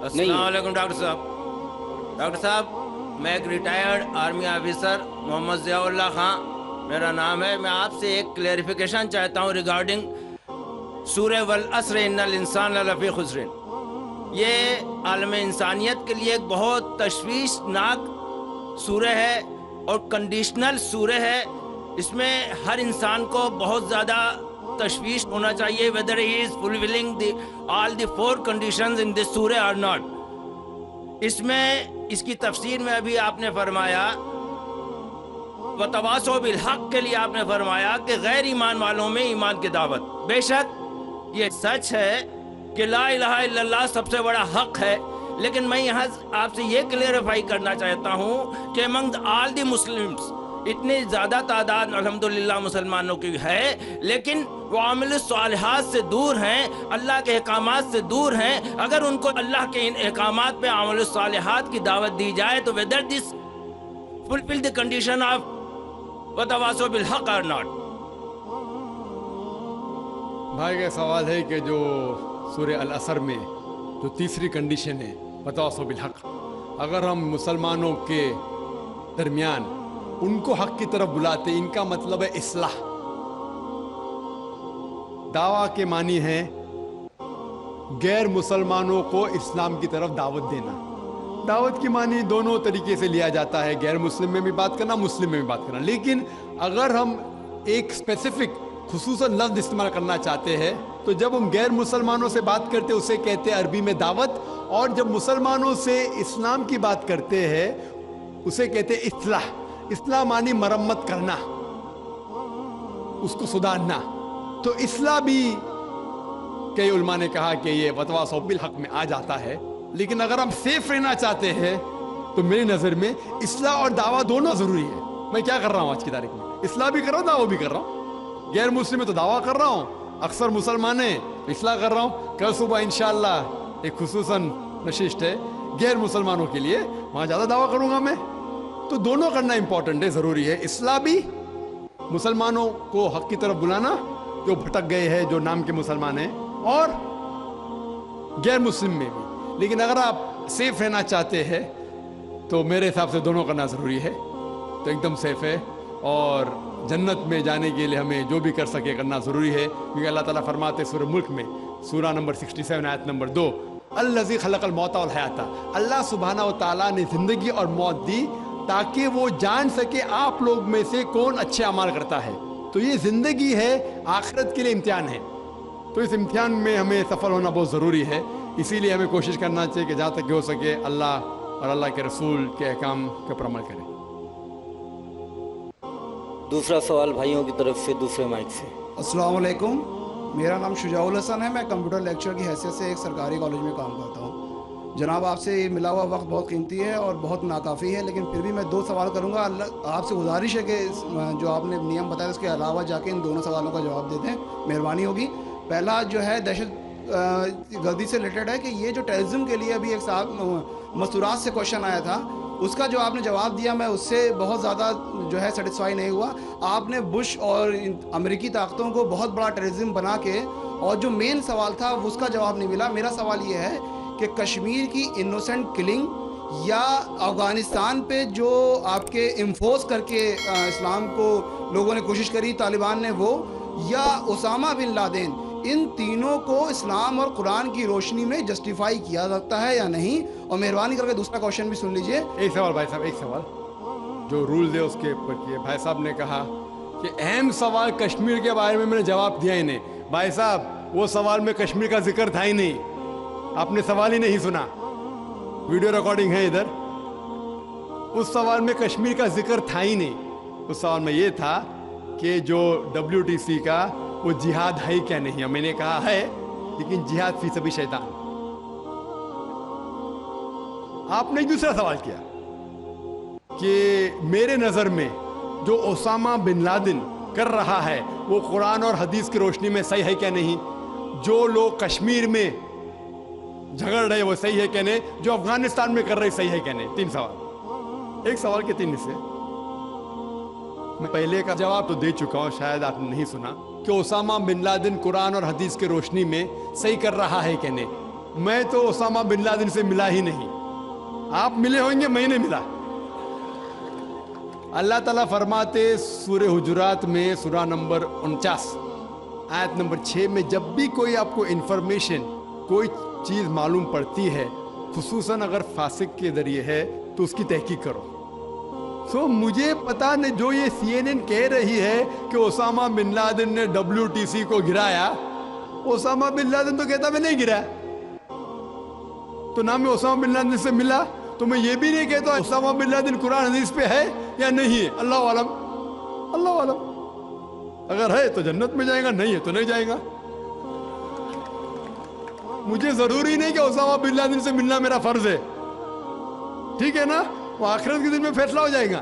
السلام علیکم ڈاکٹر صاحب۔ ڈاکٹر صاحب، میں ایک ریٹائرڈ آرمی آفیسر محمد ضیاء اللہ خان میرا نام ہے۔ میں آپ سے ایک کلیریفیکیشن چاہتا ہوں ریگارڈنگ سورہ والعصر ان الانسان لفی خسر۔ یہ عالم انسانیت کے لیے ایک بہت تشویشناک سورہ ہے اور کنڈیشنل سورہ ہے۔ اس میں ہر انسان کو بہت زیادہ تشویش ہونا چاہیے whether he is fulfilling all the 4 conditions in this surah or not۔ اس میں اس کی تفسیر میں ابھی آپ نے فرمایا وَتَوَاصَوْا بِالْحَقِّ کے لیے آپ نے فرمایا کہ غیر ایمان والوں میں ایمان کی دعوت۔ بے شک یہ سچ ہے کہ لا الہ الا اللہ سب سے بڑا حق ہے، لیکن میں یہاں آپ سے یہ کلیئرفائی کرنا چاہتا ہوں کہ among all the Muslims اتنی زیادہ تعداد الحمدللہ مسلمانوں کی ہے، لیکن وہ عامل الصالحات سے دور ہیں، اللہ کے احکامات سے دور ہیں۔ اگر ان کو اللہ کے ان احکامات پہ عامل الصالحات کی دعوت دی جائے تو whether this fulfill the condition of وَتَوَاصَوْا بِالْحَقِّ or not۔ بھائی کا سوال ہے کہ جو سورہ العصر میں جو تیسری کنڈیشن ہے وَتَوَاصَوْا بِالْحَقِّ، اگر ہم مسلمانوں کے درمیان ان کو حق کی طرف بلاتے، ان کا مطلب ہے اصلاح۔ دعویٰ کے معنی ہے غیر مسلمانوں کو اسلام کی طرف دعوت دینا۔ دعوت کی معنی دونوں طریقے سے لیا جاتا ہے، غیر مسلم میں بھی بات کرنا، مسلم میں بھی بات کرنا۔ لیکن اگر ہم ایک اسپیسیفک خصوصاً لفظ استعمال کرنا چاہتے ہیں تو جب ہم غیر مسلمانوں سے بات کرتے اسے کہتے ہیں عربی میں دعوت، اور جب مسلمانوں سے اسلام کی بات کرتے ہیں اسے کہتے ہیں اصلاح۔ اصلاح معنی مرمت کرنا، اس کو سدھارنا۔ تو اصلاح بھی کئی علماء نے کہا کہ یہ وَتَوَاصَوْا بِالْحَقِّ میں آ جاتا ہے۔ لیکن اگر ہم سیف رہنا چاہتے ہیں تو میری نظر میں اصلاح اور دعویٰ دونوں ضروری ہے۔ میں کیا کر رہا ہوں آج کی تاریخ میں؟ اصلاح بھی کر رہا ہوں، دعویٰ بھی کر رہا ہوں۔ غیر مسلم میں تو دعویٰ کر رہا ہوں، اکثر مسلمان ہیں اصلاح کر رہا ہوں۔ کل صبح انشاءاللہ ایک خصوصاً نشست ہے غیر مسلمانوں کے لیے، وہاں زیادہ دعویٰ کروں گا میں۔ تو دونوں کرنا امپورٹنٹ ہے، ضروری ہے۔ اصلاح بھی، مسلمانوں کو حق کی طرف بلانا جو بھٹک گئے ہیں، جو نام کے مسلمان ہیں، اور غیر مسلم میں بھی۔ لیکن اگر آپ سیف رہنا چاہتے ہیں تو میرے حساب سے دونوں کرنا ضروری ہے، تو ایک دم سیف ہے۔ اور جنت میں جانے کے لیے ہمیں جو بھی کر سکے کرنا ضروری ہے، کیونکہ اللہ تعالیٰ فرماتے سورہ ملک میں، سورہ نمبر 67 آیت نمبر 2، الذی خلق الموت والحیات، اللہ سبحانہ و تعالیٰ نے زندگی اور موت دی تاکہ وہ جان سکے آپ لوگ میں سے کون اچھے اعمال کرتا ہے۔ تو یہ زندگی ہے، آخرت کے لیے امتحان ہے، تو اس امتحان میں ہمیں سفل ہونا بہت ضروری ہے۔ اسی لیے ہمیں کوشش کرنا چاہیے کہ جہاں تک ہو سکے اللہ اور اللہ کے رسول کے احکام کے پر عمل کریں۔ دوسرا سوال بھائیوں کی طرف سے دوسرے مائک سے۔ السلام علیکم، میرا نام شجاع الحسن ہے، میں کمپیوٹر لیکچر کی حیثیت سے ایک سرکاری کالج میں کام کرتا ہوں۔ جناب، آپ سے ملا ہوا وقت بہت قیمتی ہے اور بہت ناکافی ہے، لیکن پھر بھی میں 2 سوال کروں گا۔ آپ سے گزارش ہے کہ جو آپ نے نیم بتایا اس کے علاوہ جا کے ان دونوں سوالوں کا جواب دے دیں، مہربانی ہوگی۔ پہلا جو ہے دہشت گردی سے ریلیٹڈ ہے کہ یہ جو ٹیررزم کے لیے ابھی ایک صاحب مستورات سے کوشچن آیا تھا، اس کا جو آپ نے جواب دیا میں اس سے بہت زیادہ جو ہے سیٹسفائی نہیں ہوا۔ آپ نے بش اور امریکی طاقتوں کو بہت بڑا ٹیررزم بنا کے، اور جو مین سوال تھا اس کا جواب نہیں ملا۔ میرا سوال یہ ہے کہ کشمیر کی انوسنٹ کلنگ، یا افغانستان پہ جو آپ کے انفورس کر کے اسلام کو لوگوں نے کوشش کری طالبان نے، وہ، یا اسامہ بن لادن، ان تینوں کو اسلام اور قرآن کی روشنی میں جسٹیفائی کیا سکتا ہے یا نہیں؟ اور مہربانی کر کے دوسرا کوشچن بھی سن لیجئے۔ ایک سوال بھائی صاحب، ایک سوال جو رول ہے اس کے اوپر کیے۔ بھائی صاحب نے کہا کہ اہم سوال کشمیر کے بارے میں نے جواب دیا ہی نہیں۔ بھائی صاحب، وہ سوال میں کشمیر کا ذکر تھا ہی نہیں، آپ نے سوال ہی نہیں سنا، ویڈیو ریکارڈنگ ہے ادھر۔ اس سوال میں کشمیر کا ذکر تھا ہی نہیں۔ اس سوال میں یہ تھا کہ جو WTC کا وہ جہاد ہے کیا نہیں۔ میں نے کہا ہے، لیکن جہاد فی سبیل شیطان۔ آپ نے دوسرا سوال کیا کہ میرے نظر میں جو اسامہ بن لادن کر رہا ہے وہ قرآن اور حدیث کی روشنی میں صحیح ہے کیا نہیں، جو لوگ کشمیر میں جھگڑ رہے وہ صحیح ہے کیا نہیں، جو افغانستان میں کر رہے صحیح ہے کیا نہیں۔ 3 سوال، ایک سوال کے 3 حصے۔ میں پہلے کا جواب تو دے چکا ہوں، شاید آپ نے نہیں سنا، کہ اسامہ بن لادن قرآن اور حدیث کی روشنی میں صحیح کر رہا ہے کہ نہیں۔ میں تو اسامہ بن لادن سے ملا ہی نہیں. آپ ملے ہوں گے, میں نہیں ملا. اللہ تعالیٰ فرماتے سورہ حجرات میں سورہ نمبر 49 آیت نمبر 6 میں, جب بھی کوئی آپ کو انفارمیشن کوئی چیز معلوم پڑتی ہے, خصوصاً اگر فاسق کے ذریعے ہے, تو اس کی تحقیق کرو. مجھے پتا نہیں, جو یہ CNN کہہ رہی ہے کہ اسامہ بن لادن نے WTC کو گرایا, اسامہ بن لادن تو کہتا میں نہیں گرایا. تو نہ میں اسامہ بن لادن سے ملا, تو میں یہ بھی نہیں کہتا اسامہ بن لادن قرآن حدیث پہ ہے یا نہیں ہے. اللہ عالم, اللہ عالم. اگر ہے تو جنت میں جائے گا, نہیں ہے تو نہیں جائے گا. مجھے ضروری نہیں کہ اسامہ بن لادن سے ملنا میرا فرض ہے, ٹھیک ہے نا. وہ آخرت کے دن میں فیصلہ ہو جائے گا.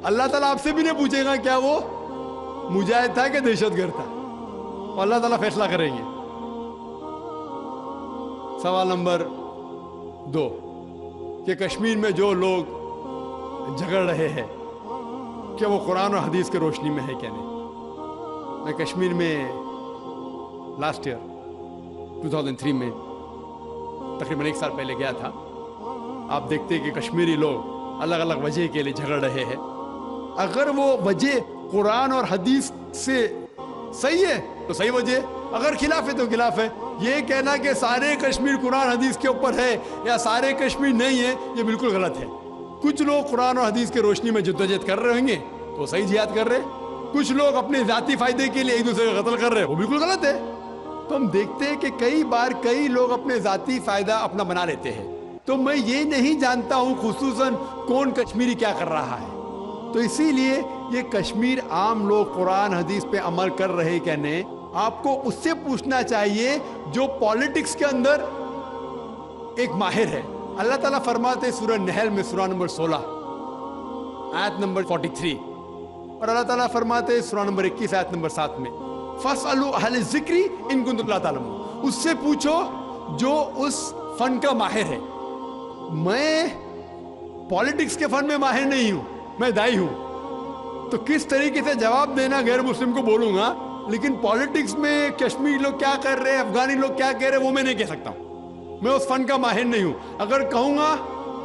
اللہ تعالیٰ آپ سے بھی نہیں پوچھے گا کیا وہ مجاہد تھا کہ دہشت گرد تھا, اور اللہ تعالیٰ فیصلہ کریں گے. سوال نمبر 2 کہ کشمیر میں جو لوگ جھگڑ رہے ہیں کیا وہ قرآن اور حدیث کے روشنی میں ہے کیا نہیں. میں کشمیر میں لاسٹ ایئر 2003 میں تقریباً 1 سال پہلے گیا تھا. آپ دیکھتے کہ کشمیری لوگ الگ الگ وجہ کے لیے جھگڑ رہے ہیں. اگر وہ وجہ قرآن اور حدیث سے صحیح ہے تو صحیح وجہ, اگر خلاف ہے تو خلاف ہے. یہ کہنا کہ سارے کشمیر قرآن حدیث کے اوپر ہے یا سارے کشمیر نہیں ہے, یہ بالکل غلط ہے. کچھ لوگ قرآن اور حدیث کے روشنی میں جدوجہد کر رہے ہوں گے تو صحیح جہاد کر رہے, کچھ لوگ اپنے ذاتی فائدے کے لیے ایک دوسرے کا قتل کر رہے, وہ بالکل غلط ہے. تو ہم دیکھتے ہیں کہ کئی بار کئی لوگ اپنے ذاتی فائدہ اپنا بنا لیتے ہیں. تو میں یہ نہیں جانتا ہوں خصوصاً کون کشمیری کیا کر رہا ہے. تو اسی لیے یہ کشمیر عام لوگ قرآن حدیث پہ عمل کر رہے کہ نہیں, آپ کو اس سے پوچھنا چاہیے جو پالیٹکس کے اندر ایک ماہر ہے. اللہ تعالیٰ فرماتے سورہ نحل میں سورہ نمبر 16 آیت نمبر 43, اور اللہ تعالیٰ فرماتے سورہ نمبر 21 آیت نمبر 7 میں فَاسْأَلُوا أَهْلَ الذِّكْرِ إِن كُنتُمْ لَا تَعْلَمُونَ. اس سے پوچھو جو اس فن کا ماہر ہے. میں پالیٹکس کے فن میں ماہر نہیں ہوں, میں دائی ہوں. تو کس طریقے سے جواب دینا غیر مسلم کو بولوں گا, لیکن پالیٹکس میں کشمیری لوگ کیا کر رہے ہیں, افغانی لوگ کیا کہہ رہے ہیں, وہ میں نہیں کہہ سکتا ہوں. میں اس فن کا ماہر نہیں ہوں. اگر کہوں گا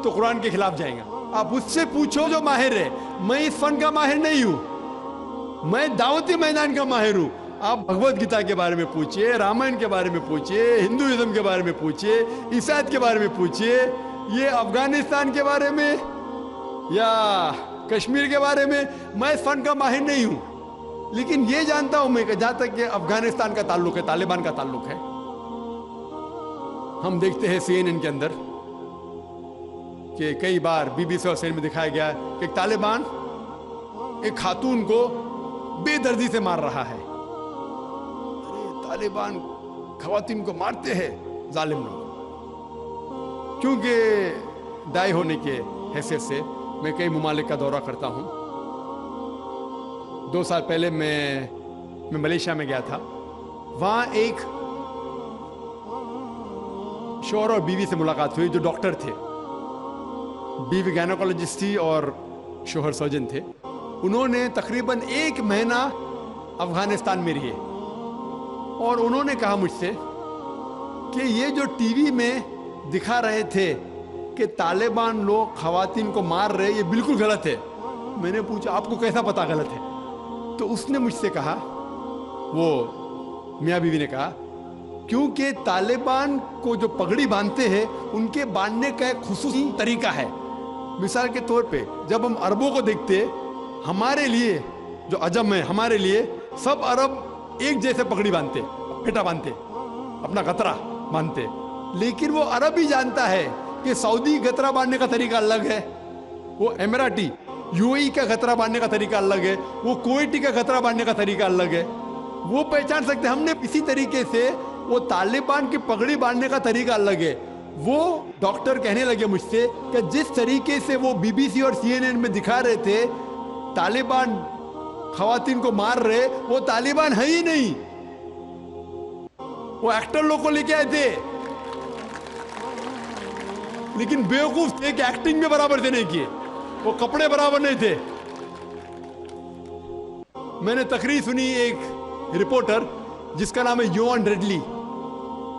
تو قرآن کے خلاف جائیں گا. آپ اس سے پوچھو جو ماہر ہے. میں اس فن کا ماہر نہیں ہوں, میں دعوتی میدان کا ماہر ہوں. آپ بھگوت گیتا کے بارے میں پوچھئے, رامائن کے بارے میں پوچھئے, ہندوازم کے بارے میں پوچھئے, عیسائیت کے بارے میں پوچھئے, یہ افغانستان کے بارے میں یا کشمیر کے بارے میں. میں اس فن کا ماہر نہیں ہوں, لیکن یہ جانتا ہوں میں کہ جہاں تک کہ افغانستان کا تعلق ہے, طالبان کا تعلق ہے, ہم دیکھتے ہیں CNN کے اندر کہ کئی بار BBC اور CNN میں دکھایا گیا کہ ایک طالبان ایک خاتون کو بے دردی سے مار رہا ہے. طالبان خواتین کو مارتے ہیں ظالم لوگ. کیونکہ دائی ہونے کے حیثیت سے میں کئی ممالک کا دورہ کرتا ہوں. 2 سال پہلے میں ملیشیا میں گیا تھا. وہاں ایک شوہر اور بیوی سے ملاقات ہوئی جو ڈاکٹر تھے. بیوی گائنوکالوجسٹ تھی اور شوہر سرجن تھے. انہوں نے تقریباً 1 مہینہ افغانستان میں رہے, اور انہوں نے کہا مجھ سے کہ یہ جو ٹی وی میں دکھا رہے تھے کہ طالبان لوگ خواتین کو مار رہے, یہ بالکل غلط ہے. میں نے پوچھا آپ کو کیسا پتا غلط ہے؟ تو اس نے مجھ سے کہا, وہ میاں بیوی نے کہا, کیونکہ طالبان کو جو پگڑی باندھتے ہیں ان کے باندھنے کا ایک خصوصی طریقہ ہے. مثال کے طور پہ جب ہم عربوں کو دیکھتے, ہمارے لیے جو عجم ہے, ہمارے لیے سب عرب ایک جیسے پگڑی باندھتے, پھیٹا باندھتے, اپنا غترہ باندھتے. لیکن وہ عرب ہی جانتا ہے کہ سعودی غترہ باندھنے کا طریقہ الگ ہے, وہ اماراتی UAE کا غترہ باندھنے کا طریقہ الگ ہے, وہ کویٹی کا غترہ باندھنے کا طریقہ الگ ہے. وہ پہچان سکتے. ہم نے اسی طریقے سے وہ طالبان کی پگڑی باندھنے کا طریقہ الگ ہے. وہ ڈاکٹر کہنے لگے مجھ سے کہ جس طریقے سے وہ BBC اور CNN میں دکھا رہے تھے طالبان خواتین کو مار رہے, وہ طالبان ہے ہی نہیں, وہ ایکٹر لوگ کو لے کے آئے تھے, لیکن بیوقوف تھے کہ ایکٹنگ میں برابر سے نہیں کیے, وہ کپڑے برابر نہیں تھے. میں نے تقریر سنی ایک رپورٹر جس کا نام ہے یوان ریڈلی.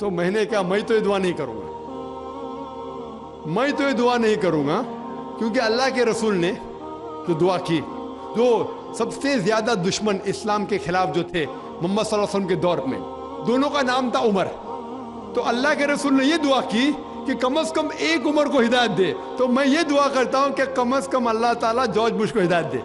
تو میں نے کہا میں تو یہ دعا نہیں کروں گا, میں تو یہ دعا نہیں کروں گا, کیونکہ اللہ کے رسول نے جو دعا کی, جو سب سے زیادہ دشمن اسلام کے خلاف جو تھے محمد صلی اللہ علیہ وسلم کے دور میں, دونوں کا نام تھا عمر, تو اللہ کے رسول نے یہ دعا کی کہ کم از کم ایک عمر کو ہدایت دے. تو میں یہ دعا کرتا ہوں کہ کم از کم اللہ تعالیٰ جارج بش کو ہدایت دے.